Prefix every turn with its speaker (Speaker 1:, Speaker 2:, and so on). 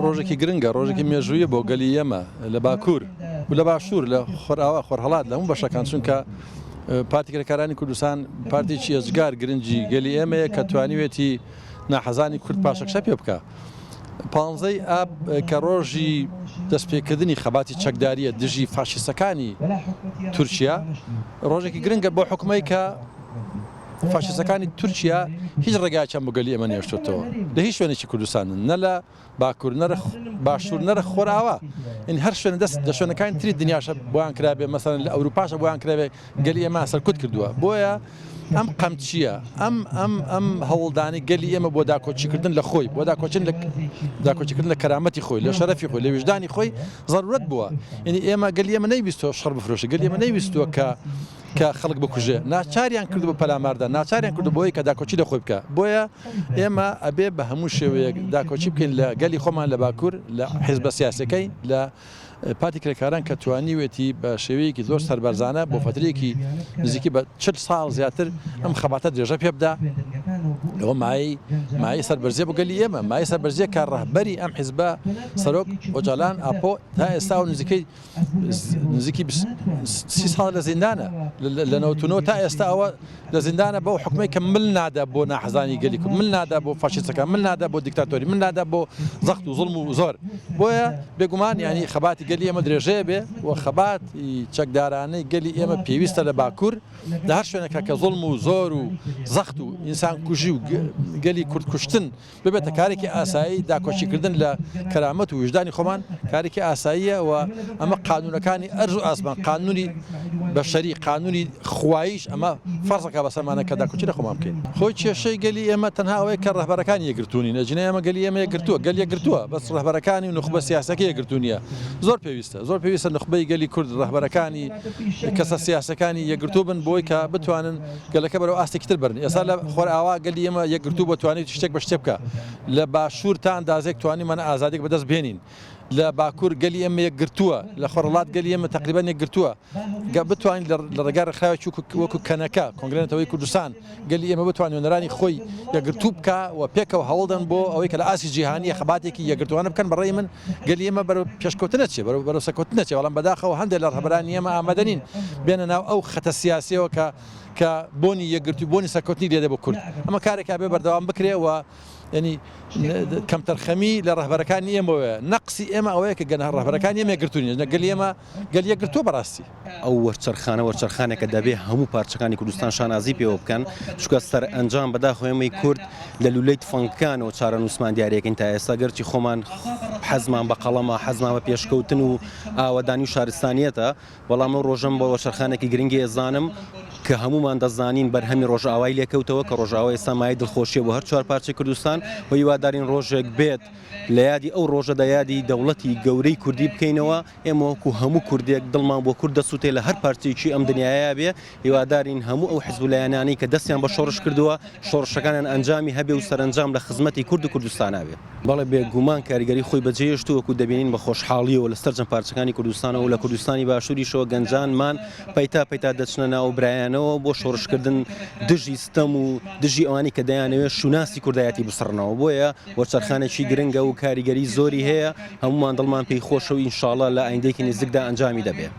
Speaker 1: ڕۆژێکی گرنگە ڕۆژێکی مێژوویە بۆ گەلی ئێمە لە باکوور و لە باشوور لە خۆرئاوا خۆرهەڵات لە هەموو بەشەکان چونکە پارتی کرێکارانی کوردستان پارتێکی ئەجگار گرنگی گەلی ئێمەیە کە توانیوێتی ناحەزانی کورد پاشەکشە پێ بکە. 15 ئاب کە ڕۆژی دەستپێکردنی خەباتی چەکداریە دژی فاشیستەکانی تورکیا ڕۆژێکی گرنگە بۆ حکومەی کە فاشیستەکانی تورکیا هیچ ڕێگایان بۆ گەلی ئێمە نێشتوتەوە لە هیچ شوێنێکی کوردستانن نە لە باکوور باشوور نەرە خۆرئاوا ئین هەر شوێنە دەست لە شوێنەکانی تری دنیاشە بۆیان کرابێ مەسەڵەن لە ئەوروپاشە بۆیان کرابێ گەلی ئێمە سەرکوت کردووە بۆیە ئەم قەمچیە ئەم هەوڵدانی گەلی ئێمە بۆ داکۆچیکردن لە خۆی بۆ داکۆچیکردن لە کەرامەتی خۆی لە شەرەفی خۆی لە وجدانی خۆی ضرورەت بووە یعنی ئێمە گەلی ئێمە نەیویستەوە شەڕ بفرۆشە گەلی ئێمە نەیویستووە کە خەڵک بکوژێ ناچاریان کردو بە پەلاماردا ناچاریان کردو بۆی کە داکۆچی لە خۆی بکە بۆیە ئێمە ئەبێ بە هەموو شێوەیەک داکۆچی بکەین لە گەلی خۆمان لە باکوور لە حیزبە سیاسەکەی لە پارتی کرێکاران کە توانیوێتی بە شێوەیەکی زۆر سەربەرزانە بۆ فترەیەکی نزیکی بە 40 ساڵ زیاتر ئەم خەباتە درێژە پێ بدا ئەوە مای سەربەرزیە بۆ گەلی ئێمە مای سەربەرزیە کە ڕەهبەری ئەم حیزبە سەرۆک ئۆجالان ئاپۆ تا ئێستا و نزیکی 30 ساڵ لە زیندانە لە 99 تا ئێستا ئەوە لە زیندانە بەو حکومەی کە مل نادا بۆ ناحەزانی گەلی کورد مل نادا بۆ فاشیستەکان مل نادا بۆ دیکتاتۆری مل نادا بۆ زەخت و زوڵم و زۆر بۆیە بێگومان ینی خەباتی گەلی ئێمە درێژەیە بێ و خەباتی چەکدارانەی گەلی ئێمە پێویستە لە باکوور لە هەر شوێنێکە کە زوڵم و زۆر و زەخت و ئینسان کوژی و گەلی کورد کوشتن ببێتە کارێکی ئاسایی داکۆچیکردن لە کەرامەت و وجدانی خۆمان کارێکی ئاساییە و ئەمە قانونەکانی ئەرز و ئاسمان قانونی بەشەری قانونی خواییش ئەمە فەرزەکە بەسەرمانە کە داکۆچی لە خۆمان بکەین خۆی کێشەی گەلی ئێمە تەنها ئەوەیە کە ڕەهبەرەکانی یەکگرتوونی نەجنە ئێمە گەلی ئێمە یەکگرتووە گەل یەکگرتووە بەس ڕەهبەرەکانی و نخبە سیاسەکە یەکگرتوونیە زۆر پێویستە نخبەی گەلی کورد ڕەهبەرەکانی کەسە سیاسەکانی یەکگرتوو بن بۆی کە بتوانن گەلەکە بەرەو ئاستێکی تر بڕن ئێستا لە خۆرئاوا گەلی ئێمە یەکگرتوو بە توانێت شتێک بە شتێ بکە لە باشوور تا ئەندازێک توانیمانە ئازادێک بەدەست بێنین لە باکوور گەلی ئێمە یەکگرتووە لە خۆرهەڵات گەلی ئێمە تقریبان یەکگرتووە بتوانین لە ڕێگای ڕێکخراوێکی وەکو کەنەکە کۆنگرێتەوەی کوردستان گەلی ئێمە بتوانین وێنەرانی خۆی یەکگرتوو بکە و پێکەوە هەوڵدەن بۆ ئەوەی کە لە ئاسی جیهانیە خەباتێکی یەکگرتووانە بکەن بەڕێی من گەلی ئێمە بەرەو پێشکەوتنە چێ بەرەو سەکەوتنە چێ بەڵام بەداخەوە هەندێک لە ڕەهبەرانی ئێمە ئامادەنین بێنە ناو ئەو خەتە سیاسیەوە کە بۆنی یەکگرتووی بۆنی سەکەوتنی لێدە بۆ کورد ئەمە کارێکا بێ بەردەوام بکرێەوە ینی کەمتەرخەمی لە ڕەهبەرەکانی ئێمەوە نەقسی ئێمە ئەوەیە کە گەنە ڕەهبەرەکانی ئێمە یەکگرتوونی گەلی ئێمە گەلی یەکگرتووە بەڕاستی
Speaker 2: ئەو وەرچەرخانێکە دەبێ هەموو پارچەکانی کوردستان شانازی پێوە بکەن چکە سەر ئەنجام بەداخۆ ئێمەی کورد لە لولەی تفەنگەکانەوە چارە نووسمان دیارەکەین تا ئێستا گەرچی خۆمان حەزمان بە قەڵەمە حەزمان بە پێشکەوتن و ئاوەدانی و شارستانیەتە بەڵام ئەو ڕۆژەم بە وەرچەرخانێکی گرنگی ئێزانم کە هەمومان دەزانین بەرهەمی ڕۆژئاوای لێکەوتەوە کە ڕۆژئاوای ئێستا مای دڵخۆشیە بۆ هەر چوار پارچەی کوردستان و هیوادارین ڕۆژێک بێت لە یادی ئەو ڕۆژەدا یادی دەوڵەتی گەورەی کوردی بکەینەوە ئێمە وەکو هەموو کوردێک دڵمان بۆ کورد دەسووتێ لە هەر پارچێکی ئەم دنیاە بێ هیوادارین هەموو ئەو حیزب لایەنانەی کە دەستیان بە شۆڕش کردووە شۆڕشەکانیان ئەنجامی هەبێ و سەرنجام لە خزمەتی کورد و کوردستانە بێ بەڵێ بێگومان کاریگەری خۆی بەجێهێشت وەکو دەبینین بە خۆشحاڵیەوە لە سەرجەم پارچەکانی کوردستانەوە و لە کوردستانی باشووریشەوە گەنجانمان پەیتا دەچنە ناو برایانەوە بۆ شۆڕشکردن دژی ستەم و دژی ئەوانی کە دەیانەوێت شوناسی کوردایەتی بسڕنەوە بۆیە وەرچەرخانێکی گرنگە و کاریگەری زۆری هەیە هەمومان دڵمان پێی خۆشە و ئینشاڵڵا لە ئایندەیەکی نزیکدا ئەنجامی دەبێت.